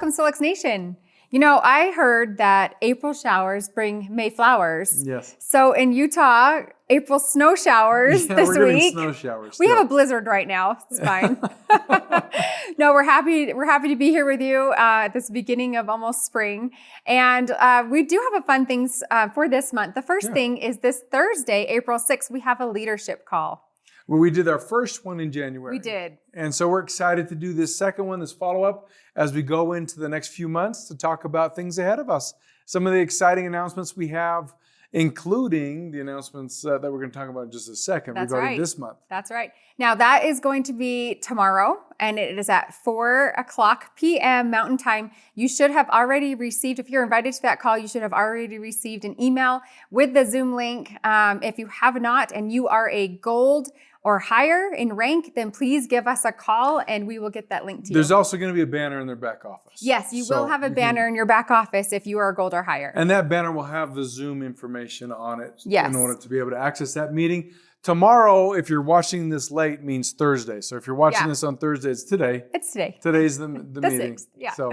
Welcome, Solex Nation. You know, I heard that April showers bring May flowers. Yes. So in Utah, April snow showers this we're getting week. snow showers. We still. have a blizzard right now. It's fine. No, we're happy. We're happy to be here with you at this beginning of almost spring. And we do have a fun things for this month. The first thing is this Thursday, April 6th, we have a leadership call. Well, we did our first one in January. We did. And so we're excited to do this second one, this follow-up, as we go into the next few months to talk about things ahead of us. Some of the exciting announcements we have, including the announcements that we're going to talk about in just a second regarding this month. That's right. Now, that is going to be tomorrow, and it is at 4:00 p.m. Mountain Time. You should have already received, if you're invited to that call, you should have already received an email with the Zoom link. If you have not, and you are a gold or higher in rank, then please give us a call and we will get that link to you. There's also going to be a banner in their back office. Yes, you will have a banner in your back office if you are a gold or higher. And that banner will have the Zoom information on it in order to be able to access that meeting. Tomorrow, if you're watching this late, means Thursday. So if you're watching this on Thursday, it's today. It's today. Today's the meeting. 6th, yeah. So.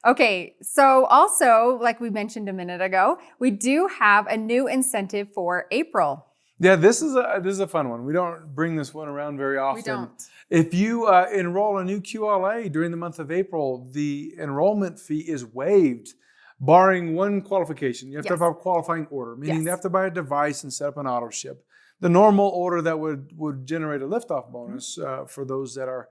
Okay, so also, like we mentioned a minute ago, we do have a new incentive for April. Yeah, this is a fun one. We don't bring this one around very often. We don't. If you enroll a new QLA during the month of April, the enrollment fee is waived, barring one qualification. You have to have a qualifying order, meaning you have to buy a device and set up an auto ship. The normal order that would generate a liftoff bonus for those that are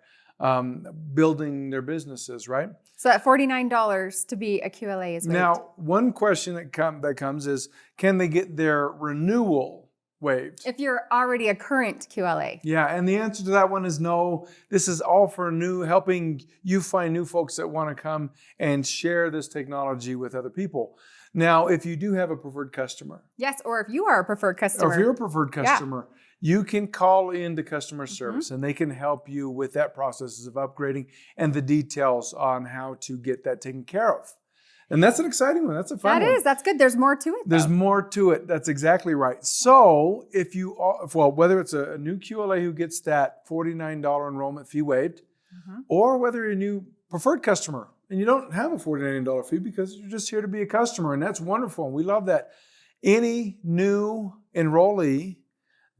building their businesses, right? So at $49 to be a QLA is waived. Now, one question that comes is, can they get their renewal waived? If you're already a current QLA. Yeah, and the answer to that one is no. This is all for helping you find new folks that want to come and share this technology with other people. Now, if you do have a preferred customer. Yes, or if you are a preferred customer. Or if you're a preferred customer, you can call into customer service and they can help you with that process of upgrading and the details on how to get that taken care of. And that's an exciting one. That's a fun one. That is. That's good. There's more to it, though. There's more to it. That's exactly right. So if whether it's a new QLA who gets that $49 enrollment fee waived, or whether you're a new preferred customer and you don't have a $49 fee because you're just here to be a customer, and that's wonderful. And we love that. Any new enrollee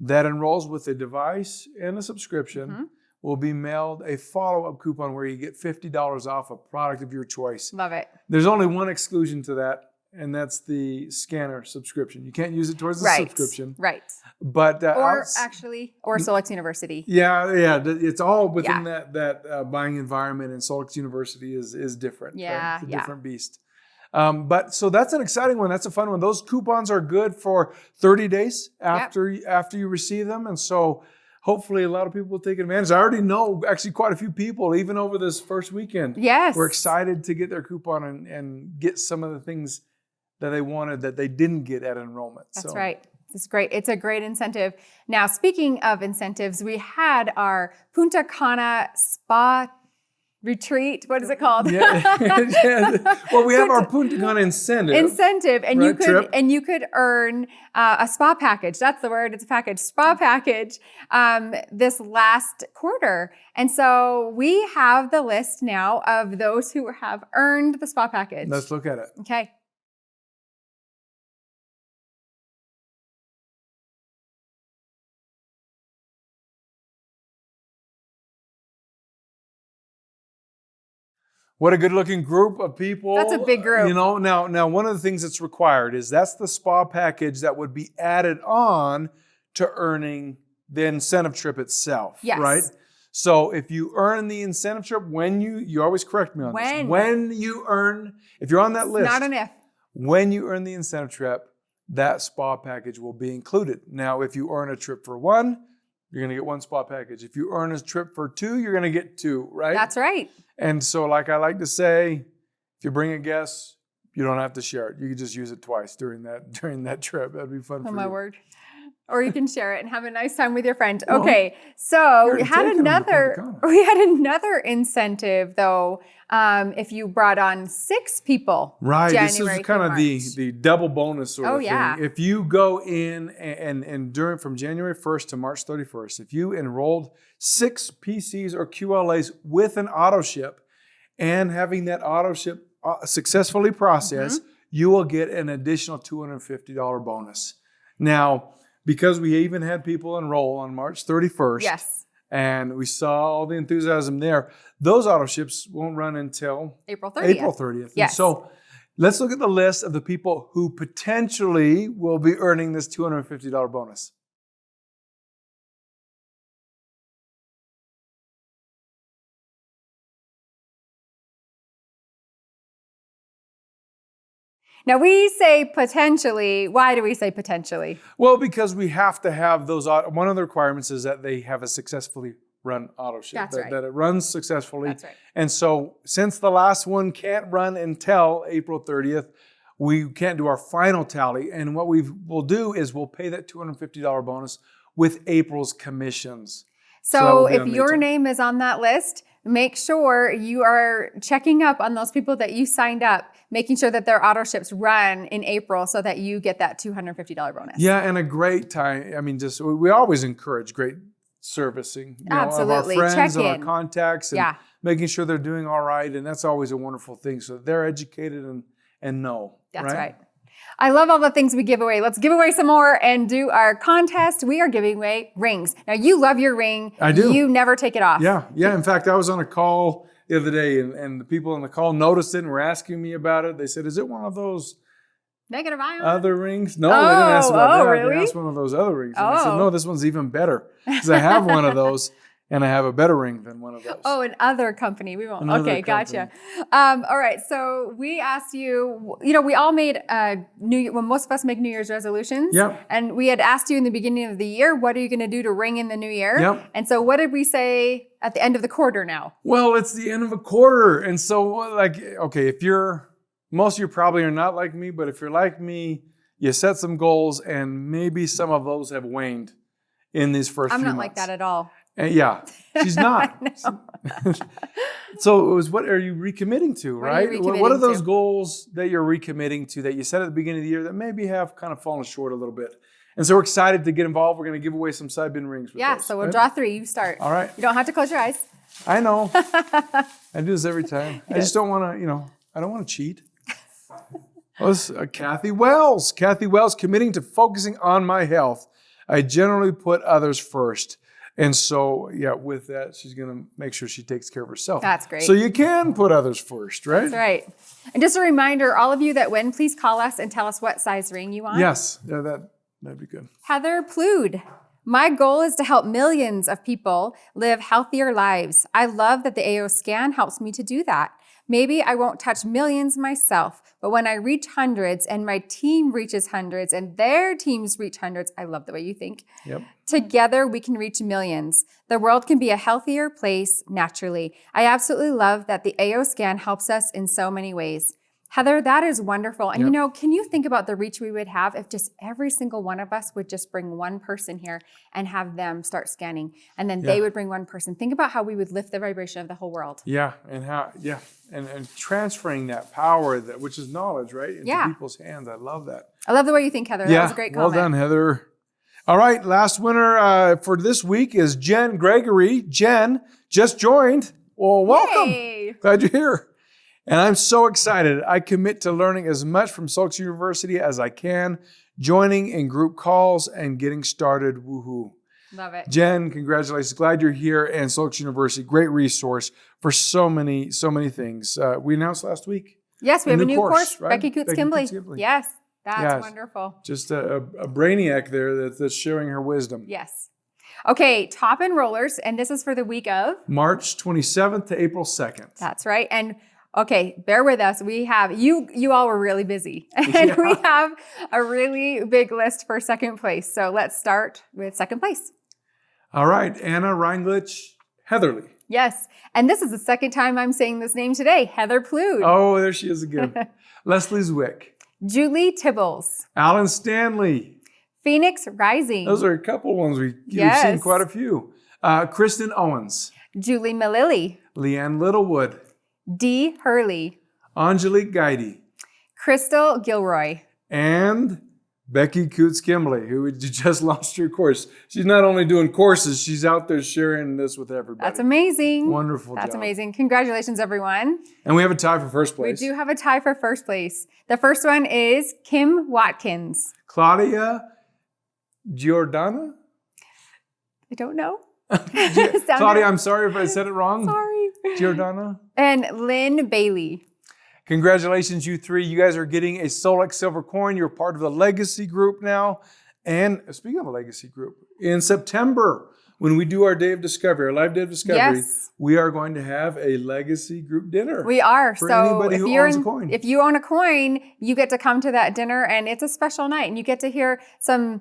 that enrolls with a device and a subscription will be mailed a follow-up coupon where you get $50 off a product of your choice. Love it. There's only one exclusion to that, and that's the scanner subscription. You can't use it towards the subscription. Right. But or Solex University. Yeah. It's all within that buying environment, and Solex University is different. Yeah. Right? It's a different beast. But so that's an exciting one. That's a fun one. Those coupons are good for 30 days after you receive them, and so hopefully a lot of people will take advantage. I already know actually quite a few people, even over this first weekend. Yes. We're excited to get their coupon and get some of the things that they wanted that they didn't get at enrollment. That's right. It's great. It's a great incentive. Now, speaking of incentives, we had our Punta Cana spa retreat. What is it called? Well, we have our Punta Cana incentive, and you could earn a spa package. That's the word. It's a package. Spa package this last quarter. And so we have the list now of those who have earned the spa package. Let's look at it. Okay. What a good-looking group of people. That's a big group. You know, now one of the things that's required is that's the spa package that would be added on to earning the incentive trip itself, right? So if you earn the incentive trip, you always correct me on this. When you earn, if you're on that list. Not an if. When you earn the incentive trip, that spa package will be included. Now, if you earn a trip for one, you're going to get one spa package. If you earn a trip for two, you're going to get two, right? That's right. And so like I like to say, if you bring a guest, you don't have to share it. You can just use it twice during that trip. That'd be fun for you. Oh, my word. Or you can share it and have a nice time with your friend. Okay, so we had another incentive though. If you brought on 6 people, right? January this is kind of the double bonus sort of thing. If you go in and from January 1st to March 31st, if you enrolled 6 PCs or QLAs with an auto ship, and having that auto ship successfully processed, you will get an additional $250 bonus. Now, because we even had people enroll on March 31st, Yes. and we saw all the enthusiasm there, those auto ships won't run until April 30th. April 30th. Yes. And so let's look at the list of the people who potentially will be earning this $250 bonus. Now we say potentially. Why do we say potentially? Well, because we have to have those. One of the requirements is that they have a successfully run auto ship. That's right. That it runs successfully. That's right. And so since the last one can't run until April 30th, we can't do our final tally. And what will do is we'll pay that $250 bonus with April's commissions. So if your name is on that list, make sure you are checking up on those people that you signed up, making sure that their auto ships run in April so that you get that $250 bonus. Yeah, and a great time. I mean, just we always encourage great servicing Absolutely. of our friends Check and in. our contacts, and Yeah. making sure they're doing all right. And that's always a wonderful thing. So they're educated and know. That's right. I love all the things we give away. Let's give away some more and do our contest. We are giving away rings. Now, you love your ring. I do. You never take it off. Yeah. In fact, I was on a call the other day, and the people on the call noticed it and were asking me about it. They said, "Is it one of those negative ion other rings?" No, they didn't ask about that. Really? They asked one of those other rings. And I said, "No, this one's even better because I have one of those, and I have a better ring than one of those." Oh, an other company. We won't. Another Okay, company. gotcha. All right. So we asked you, we all made most of us make New Year's resolutions. Yep. And we had asked you in the beginning of the year, what are you going to do to ring in the new year? Yep. And so what did we say at the end of the quarter now? Well, it's the end of a quarter. And so, okay, most of you probably are not like me, but if you're like me, you set some goals and maybe some of those have waned in these first few months. I'm not like that at all. Yeah, she's not. So it was, what are you recommitting to, right? What are those goals that you're recommitting to that you set at the beginning of the year that maybe have kind of fallen short a little bit? And so we're excited to get involved. We're going to give away some side bin rings with those, So we'll right? draw 3. You start. All right. You don't have to close your eyes. I know. I do this every time. I just don't want to, I don't want to cheat. Well, this is Kathy Wells. Kathy Wells, committing to focusing on my health. I generally put others first. And so, with that, she's going to make sure she takes care of herself. That's great. So you can put others first, right? That's right. And just a reminder, all of you that win, please call us and tell us what size ring you want. Yes. Yeah, that'd be good. Heather Plood. My goal is to help millions of people live healthier lives. I love that the AO scan helps me to do that. Maybe I won't touch millions myself, but when I reach hundreds and my team reaches hundreds and their teams reach hundreds, I love the way you think. Yep. Together we can reach millions. The world can be a healthier place naturally. I absolutely love that the AO scan helps us in so many ways. Heather, that is wonderful. And can you think about the reach we would have if just every single one of us would just bring one person here and have them start scanning, and then they would bring one person. Think about how we would lift the vibration of the whole world. Yeah, and and transferring that power, which is knowledge, right, into people's hands. I love that. I love the way you think, Heather. That was a great comment. Well done, Heather. All right, last winner for this week is Jen Gregory. Jen just joined. Well, welcome. Yay. Glad you're here. And I'm so excited. I commit to learning as much from Sulks University as I can, joining in group calls and getting started. Woohoo. Love it. Jen, congratulations. Glad you're here. And Sulks University, great resource for so many things. We announced last week. Yes, we have a new course. Right? Becky Coots-Kimbley. Yes, that's wonderful. Just a brainiac there that's sharing her wisdom. Yes. Okay, top enrollers, and this is for the week of? March 27th to April 2nd. That's right. And okay, bear with us. We have, you all were really busy. And we have a really big list for second place. So let's start with second place. All right, Anna Reinglich Heatherly. Yes, and this is the second time I'm saying this name today, Heather Plood. Oh, there she is again. Leslie Zwick. Julie Tibbles. Alan Stanley. Phoenix Rising. Those are a couple ones we've seen quite a few. Kristen Owens. Julie Malilly. Leanne Littlewood. Dee Hurley. Angelique Guidey. Crystal Gilroy. And Becky Coots-Kimbley, who just launched her course. She's not only doing courses, she's out there sharing this with everybody. That's amazing. Wonderful That's job. amazing. Congratulations, everyone. And we have a tie for first place. We do have a tie for first place. The first one is Kim Watkins. Claudia Giordana? I don't know. Claudia, I'm sorry if I said it wrong. Sorry. Giordana? And Lynn Bailey. Congratulations, you three. You guys are getting a Solex Silver Coin. You're part of the Legacy Group now. And speaking of the Legacy Group, in September, when we do our Day of Discovery, our live Day of Discovery, we are going to have a Legacy Group dinner. We are. For so anybody who owns a coin. If you own a coin, you get to come to that dinner, and it's a special night, and you get to hear some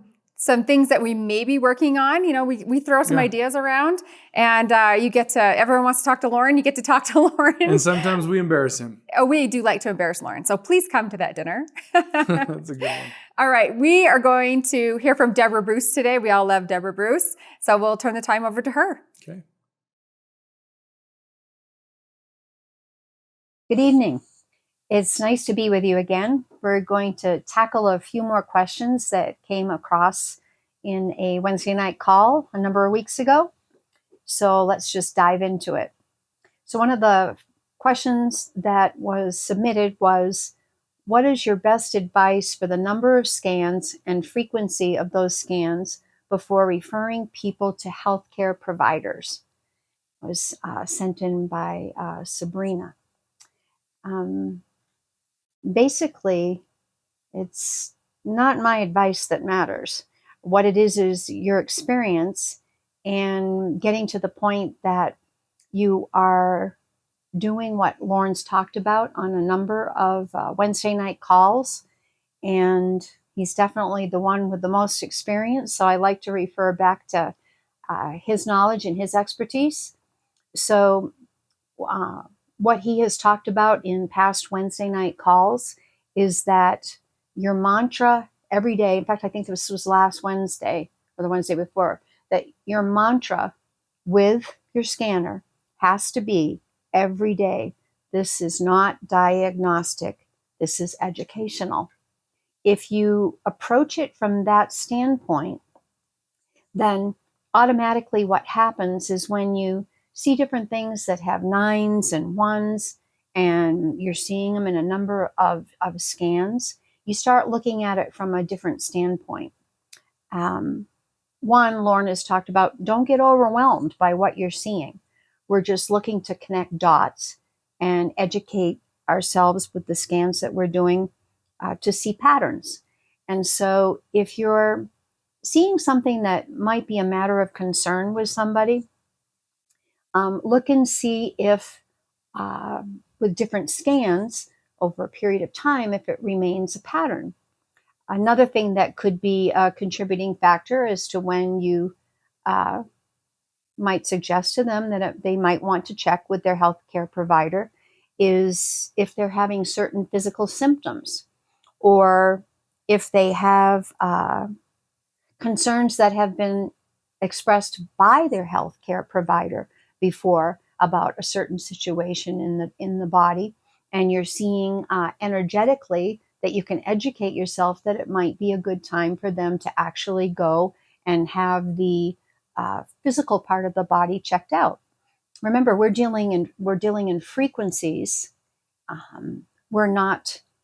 things that we may be working on. You know, we throw some ideas around, and you get to, everyone wants to talk to Lauren, you get to talk to Lauren. And sometimes we embarrass him. Oh, we do like to embarrass Lauren. So please come to that dinner. That's a good one. All right, we are going to hear from Deborah Bruce today. We all love Deborah Bruce. So we'll turn the time over to her. Okay. Good evening. It's nice to be with you again. We're going to tackle a few more questions that came across in a Wednesday night call a number of weeks ago. So let's just dive into it. So one of the questions that was submitted was, what is your best advice for the number of scans and frequency of those scans before referring people to healthcare providers? It was sent in by Sabrina. Basically, it's not my advice that matters. What it is your experience and getting to the point that you are doing what Lauren's talked about on a number of Wednesday night calls. And he's definitely the one with the most experience. So I like to refer back to his knowledge and his expertise. So what he has talked about in past Wednesday night calls is that your mantra every day, in fact, I think this was last Wednesday or the Wednesday before, that your mantra with your scanner has to be every day, this is not diagnostic, this is educational. If you approach it from that standpoint, then automatically what happens is when you see different things that have 9s and 1s, and you're seeing them in a number of scans, you start looking at it from a different standpoint. One, Lauren has talked about, don't get overwhelmed by what you're seeing. We're just looking to connect dots and educate ourselves with the scans that we're doing to see patterns. And so if you're seeing something that might be a matter of concern with somebody, look and see if, with different scans over a period of time, if it remains a pattern. Another thing that could be a contributing factor as to when you might suggest to them that they might want to check with their healthcare provider is if they're having certain physical symptoms, or if they have concerns that have been expressed by their healthcare provider before about a certain situation in the body, and you're seeing energetically that you can educate yourself that it might be a good time for them to actually go and have the physical part of the body checked out. Remember, we're dealing in frequencies.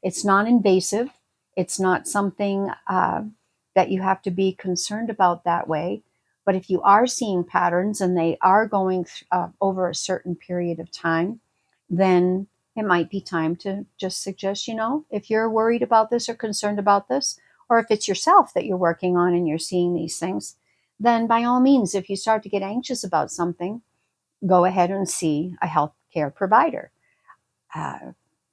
It's non-invasive. It's not something that you have to be concerned about that way. But if you are seeing patterns and they are going over a certain period of time, then it might be time to just suggest, if you're worried about this or concerned about this, or if it's yourself that you're working on and you're seeing these things, then by all means, if you start to get anxious about something, go ahead and see a healthcare provider.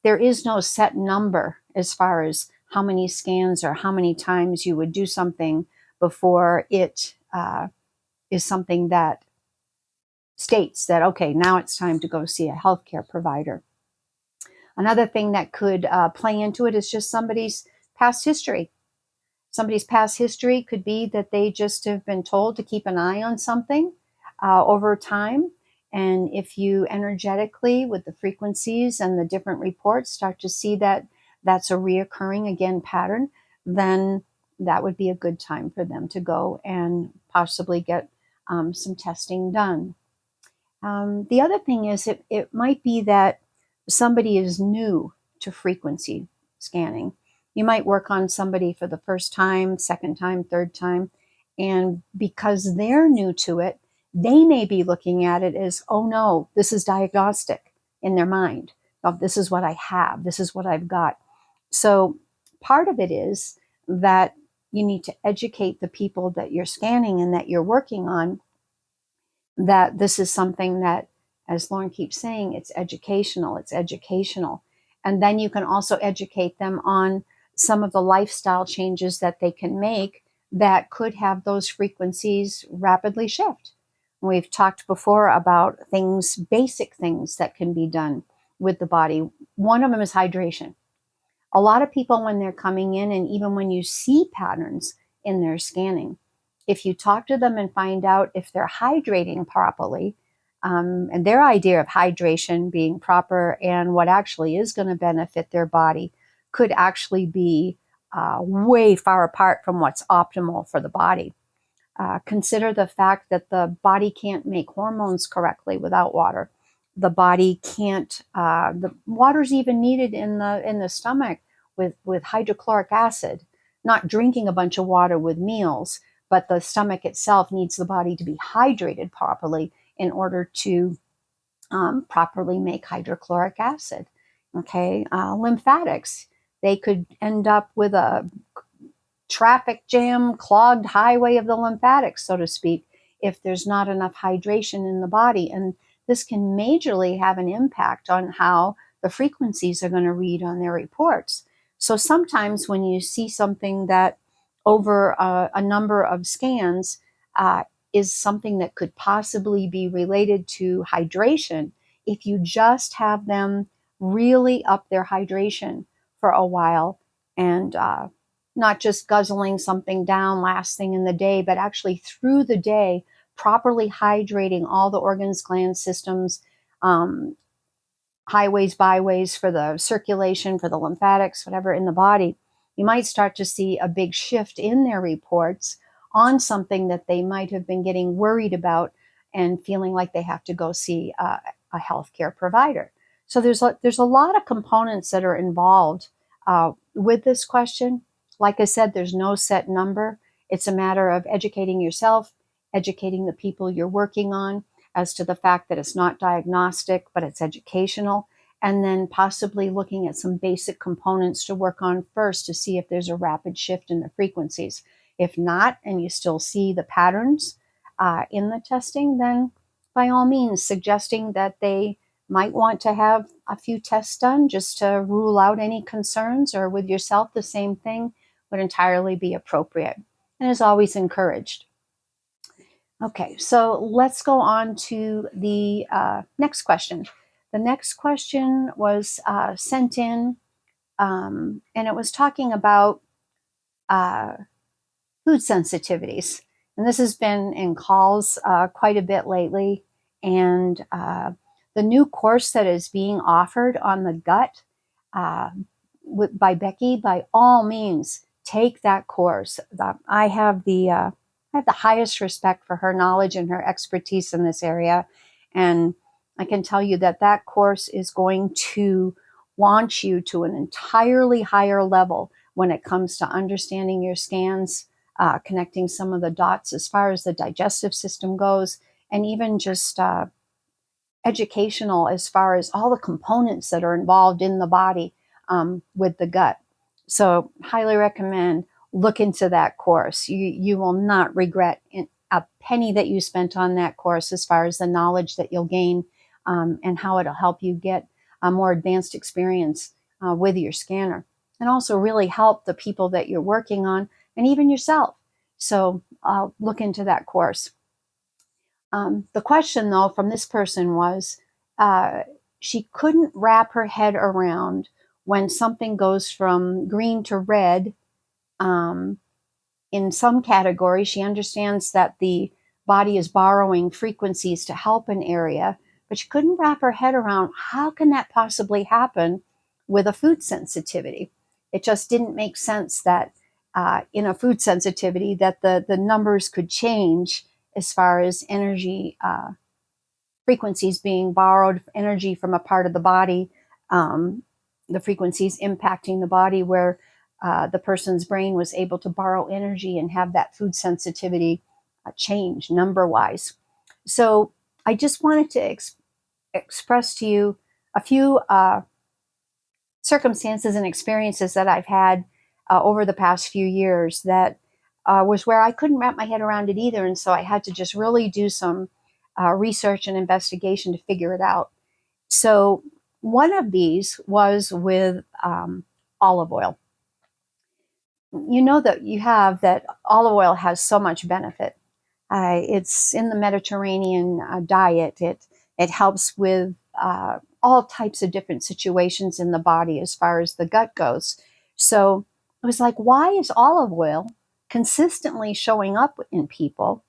There is no set number as far as how many scans or how many times you would do something before it is something that states that, okay, now it's time to go see a healthcare provider. Another thing that could play into it is just somebody's past history. Somebody's past history could be that they just have been told to keep an eye on something over time. And if you energetically, with the frequencies and the different reports, start to see that that's a reoccurring, again, pattern, then that would be a good time for them to go and possibly get some testing done. The other thing is it might be that somebody is new to frequency scanning. You might work on somebody for the first time, second time, third time, and because they're new to it, they may be looking at it as, oh no, this is diagnostic in their mind. Oh, this is what I have, this is what I've got. So part of it is that you need to educate the people that you're scanning and that you're working on that this is something that, as Lauren keeps saying, it's educational, it's educational. And then you can also educate them on some of the lifestyle changes that they can make that could have those frequencies rapidly shift. We've talked before about things, basic things that can be done with the body. One of them is hydration. A lot of people, when they're coming in, and even when you see patterns in their scanning, if you talk to them and find out if they're hydrating properly, and their idea of hydration being proper and what actually is going to benefit their body could actually be way far apart from what's optimal for the body. Consider the fact that the body can't make hormones correctly without water. The body can't. The water's even needed in the stomach with hydrochloric acid. Not drinking a bunch of water with meals, but the stomach itself needs the body to be hydrated properly in order to properly make hydrochloric acid. Okay, lymphatics. They could end up with a traffic jam, clogged highway of the lymphatics, so to speak, if there's not enough hydration in the body. And this can majorly have an impact on how the frequencies are going to read on their reports. So sometimes when you see something that over a number of scans is something that could possibly be related to hydration, if you just have them really up their hydration for a while and not just guzzling something down last thing in the day, but actually through the day, properly hydrating all the organs, glands, systems, highways, byways for the circulation, for the lymphatics, whatever in the body, you might start to see a big shift in their reports on something that they might have been getting worried about and feeling like they have to go see a healthcare provider. So there's a lot of components that are involved with this question. Like I said, there's no set number. It's a matter of educating yourself, educating the people you're working on as to the fact that it's not diagnostic, but it's educational, and then possibly looking at some basic components to work on first to see if there's a rapid shift in the frequencies. If not, and you still see the patterns in the testing, then by all means, suggesting that they might want to have a few tests done just to rule out any concerns, or with yourself, the same thing would entirely be appropriate and is always encouraged. Okay, so let's go on to the next question. The next question was sent in, and it was talking about food sensitivities. And this has been in calls quite a bit lately. And the new course that is being offered on the gut by Becky, by all means, take that course. I have the highest respect for her knowledge and her expertise in this area. And I can tell you that that course is going to launch you to an entirely higher level when it comes to understanding your scans, connecting some of the dots as far as the digestive system goes, and even just educational as far as all the components that are involved in the body with the gut. So highly recommend look into that course. You will not regret a penny that you spent on that course as far as the knowledge that you'll gain and how it'll help you get a more advanced experience with your scanner, and also really help the people that you're working on and even yourself. So look into that course. The question, though, from this person was she couldn't wrap her head around when something goes from green to red. In some categories, she understands that the body is borrowing frequencies to help an area, but she couldn't wrap her head around how can that possibly happen with a food sensitivity. It just didn't make sense that in a food sensitivity, that the numbers could change as far as energy frequencies being borrowed, energy from a part of the body, the frequencies impacting the body where the person's brain was able to borrow energy and have that food sensitivity change number-wise. So I just wanted to express to you a few circumstances and experiences that I've had over the past few years that was where I couldn't wrap my head around it either. And so I had to just really do some research and investigation to figure it out. So one of these was with olive oil. You know that that olive oil has so much benefit. It's in the Mediterranean diet. It helps with all types of different situations in the body as far as the gut goes. So it was like, why is olive oil consistently showing up in people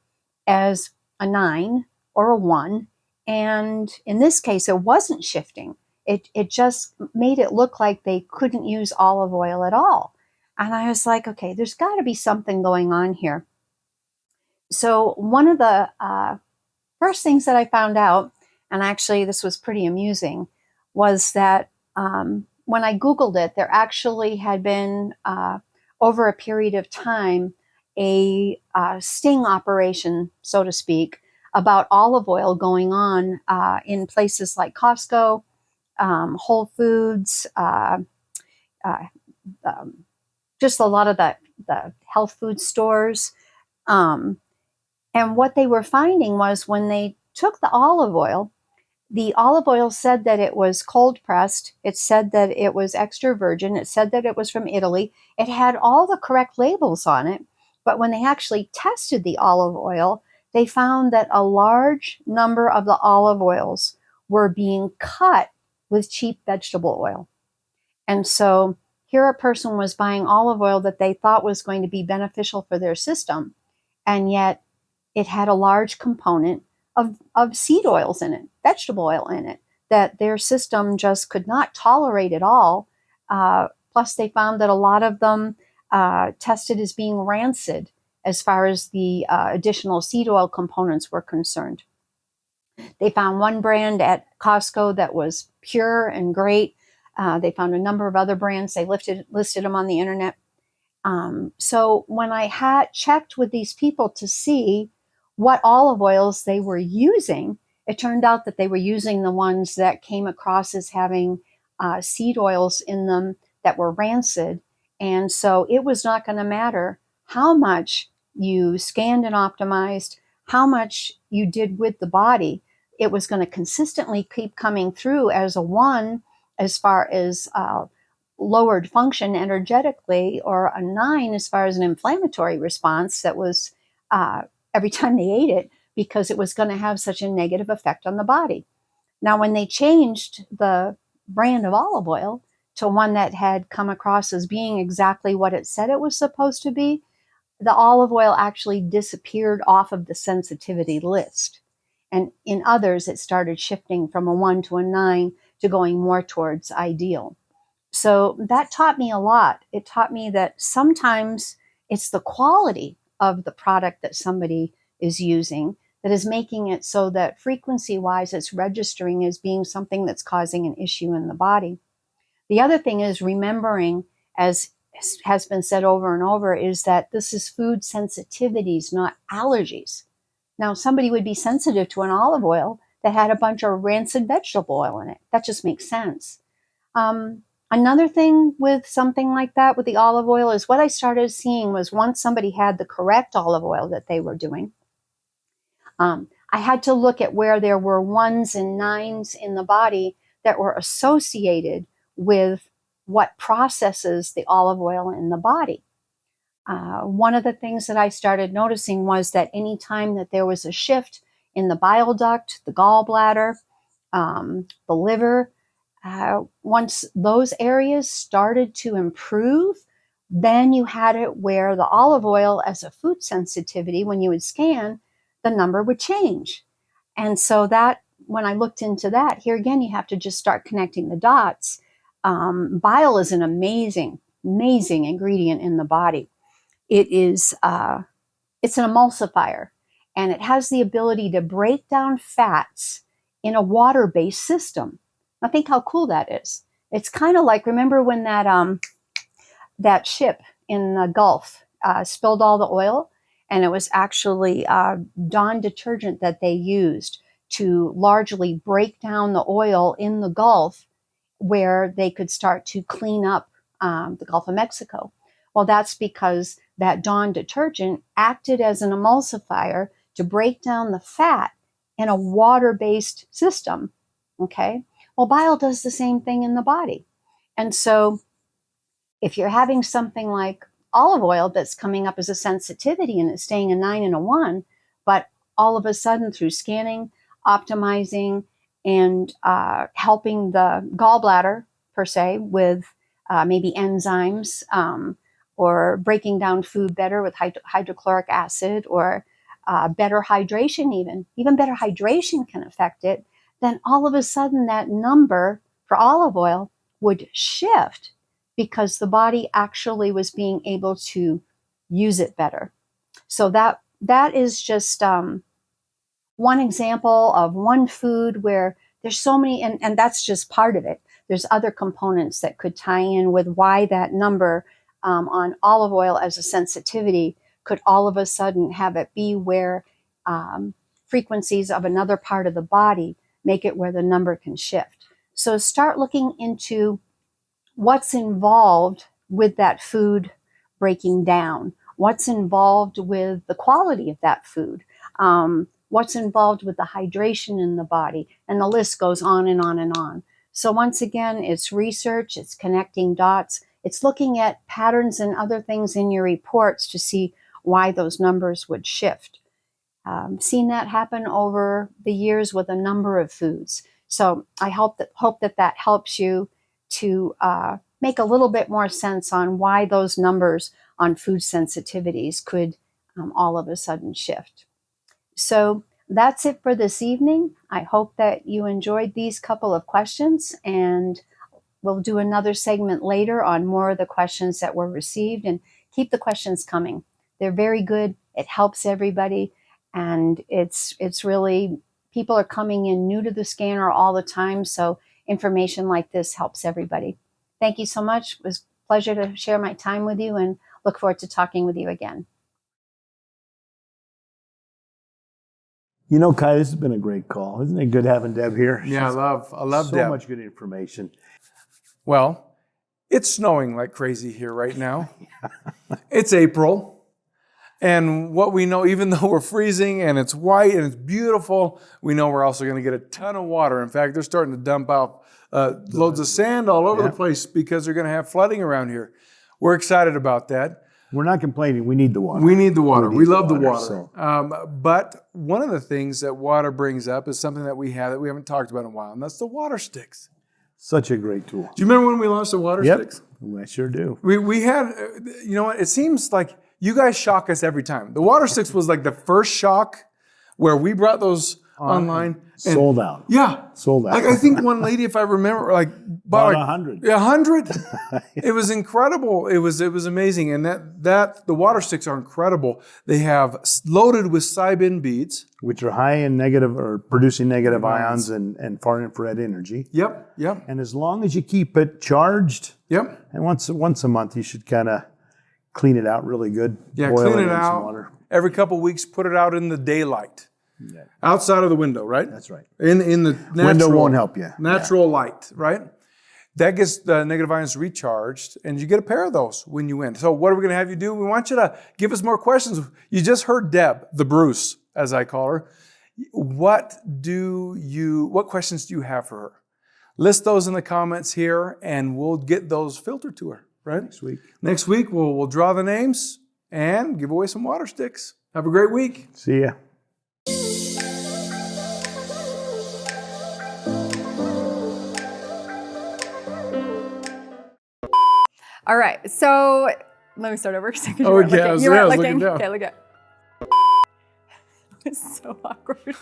as a 9 or a 1? And in this case, it wasn't shifting. It just made it look like they couldn't use olive oil at all. And I was like, okay, there's got to be something going on here. So one of the first things that I found out, and actually this was pretty amusing, was that when I Googled it, there actually had been, over a period of time, a sting operation, so to speak, about olive oil going on in places like Costco, Whole Foods, just a lot of the health food stores. And what they were finding was when they took the olive oil said that it was cold pressed. It said that it was extra virgin. It said that it was from Italy. It had all the correct labels on it. But when they actually tested the olive oil, they found that a large number of the olive oils were being cut with cheap vegetable oil. And so here a person was buying olive oil that they thought was going to be beneficial for their system, and yet it had a large component of seed oils in it, vegetable oil in it, that their system just could not tolerate at all. Plus, they found that a lot of them tested as being rancid as far as the additional seed oil components were concerned. They found one brand at Costco that was pure and great. They found a number of other brands. They listed them on the internet. So when I had checked with these people to see what olive oils they were using, it turned out that they were using the ones that came across as having seed oils in them that were rancid. And so it was not going to matter how much you scanned and optimized, how much you did with the body. It was going to consistently keep coming through as a 1 as far as lowered function energetically, or a 9 as far as an inflammatory response that was every time they ate it, because it was going to have such a negative effect on the body. Now, when they changed the brand of olive oil to one that had come across as being exactly what it said it was supposed to be, the olive oil actually disappeared off of the sensitivity list. And in others, it started shifting from a 1 to a 9 to going more towards ideal. So that taught me a lot. It taught me that sometimes it's the quality of the product that somebody is using that is making it so that frequency-wise it's registering as being something that's causing an issue in the body. The other thing is remembering, as has been said over and over, is that this is food sensitivities, not allergies. Now, somebody would be sensitive to an olive oil that had a bunch of rancid vegetable oil in it. That just makes sense. Another thing with something like that, with the olive oil, is what I started seeing was once somebody had the correct olive oil that they were doing, I had to look at where there were 1s and 9s in the body that were associated with what processes the olive oil in the body. One of the things that I started noticing was that anytime that there was a shift in the bile duct, the gallbladder, the liver, once those areas started to improve, then you had it where the olive oil as a food sensitivity, when you would scan, the number would change. And so that, when I looked into that, here again, you have to just start connecting the dots. Bile is an amazing ingredient in the body. it's an emulsifier, and it has the ability to break down fats in a water-based system. Now think how cool that is. It's kind of like, remember when that ship in the Gulf spilled all the oil, and it was actually Dawn detergent that they used to largely break down the oil in the Gulf, where they could start to clean up the Gulf of Mexico. Well, that's because that Dawn detergent acted as an emulsifier to break down the fat in a water-based system. Okay? Well, bile does the same thing in the body. And so if you're having something like olive oil that's coming up as a sensitivity and it's staying a 9 and a 1, but all of a sudden through scanning, optimizing, and helping the gallbladder per se with maybe enzymes or breaking down food better with hydrochloric acid, or better hydration, even better hydration can affect it, then all of a sudden that number for olive oil would shift because the body actually was being able to use it better. So that is just one example of one food where there's so many, and that's just part of it. There's other components that could tie in with why that number on olive oil as a sensitivity could all of a sudden have it be where frequencies of another part of the body make it where the number can shift. So start looking into what's involved with that food breaking down, what's involved with the quality of that food, what's involved with the hydration in the body, and the list goes on and on and on. So once again, it's research, it's connecting dots, it's looking at patterns and other things in your reports to see why those numbers would shift. Seen that happen over the years with a number of foods. So I hope that helps you to make a little bit more sense on why those numbers on food sensitivities could all of a sudden shift. So that's it for this evening. I hope that you enjoyed these couple of questions, and we'll do another segment later on more of the questions that were received, and keep the questions coming. They're very good. It helps everybody, and it's really, people are coming in new to the scanner all the time, so information like this helps everybody. Thank you so much. It was a pleasure to share my time with you, and look forward to talking with you again. You know, Kai, this has been a great call. Isn't it good having Deb here? Yeah, I love so Deb. much good information. Well, it's snowing like crazy here right now. It's April. And what we know, even though we're freezing and it's white and it's beautiful, we know we're also going to get a ton of water. In fact, they're starting to dump out loads of sand all over the place because they're going to have flooding around here. We're excited about that. We're not complaining. We need the water. We need the water. We love the water. So. But one of the things that water brings up is something that we haven't talked about in a while, and that's the water sticks. Such a great tool. Do you remember when we launched the water sticks? I sure do. We had, you know what, it seems like you guys shock us every time. The water sticks was like the first shock where we brought those online. Sold out. Yeah. Sold out. Like, I think one lady, if I remember, bought 100. 100. It was incredible. It was amazing. And the water sticks are incredible. They have loaded with Cybin beads, which are high in negative, or producing negative ions and far infrared energy. Yep. And as long as you keep it charged, and once a month you should kind of clean it out really good. Yeah, boil clean it in out. some water. Every couple of weeks, put it out in the daylight. Yeah. Outside of the window, right? That's right. In the natural, window won't help you. Natural light, right? That gets the negative ions recharged, and you get a pair of those when you win. So what are we going to have you do? We want you to give us more questions. You just heard Deb, the Bruce, as I call her. What questions do you have for her? List those in the comments here, and we'll get those filtered to her, right? Next week, we'll draw the names and give away some water sticks. Have a great week. See ya. All right, so let me start over. You weren't looking. Okay, look at. It's so awkward.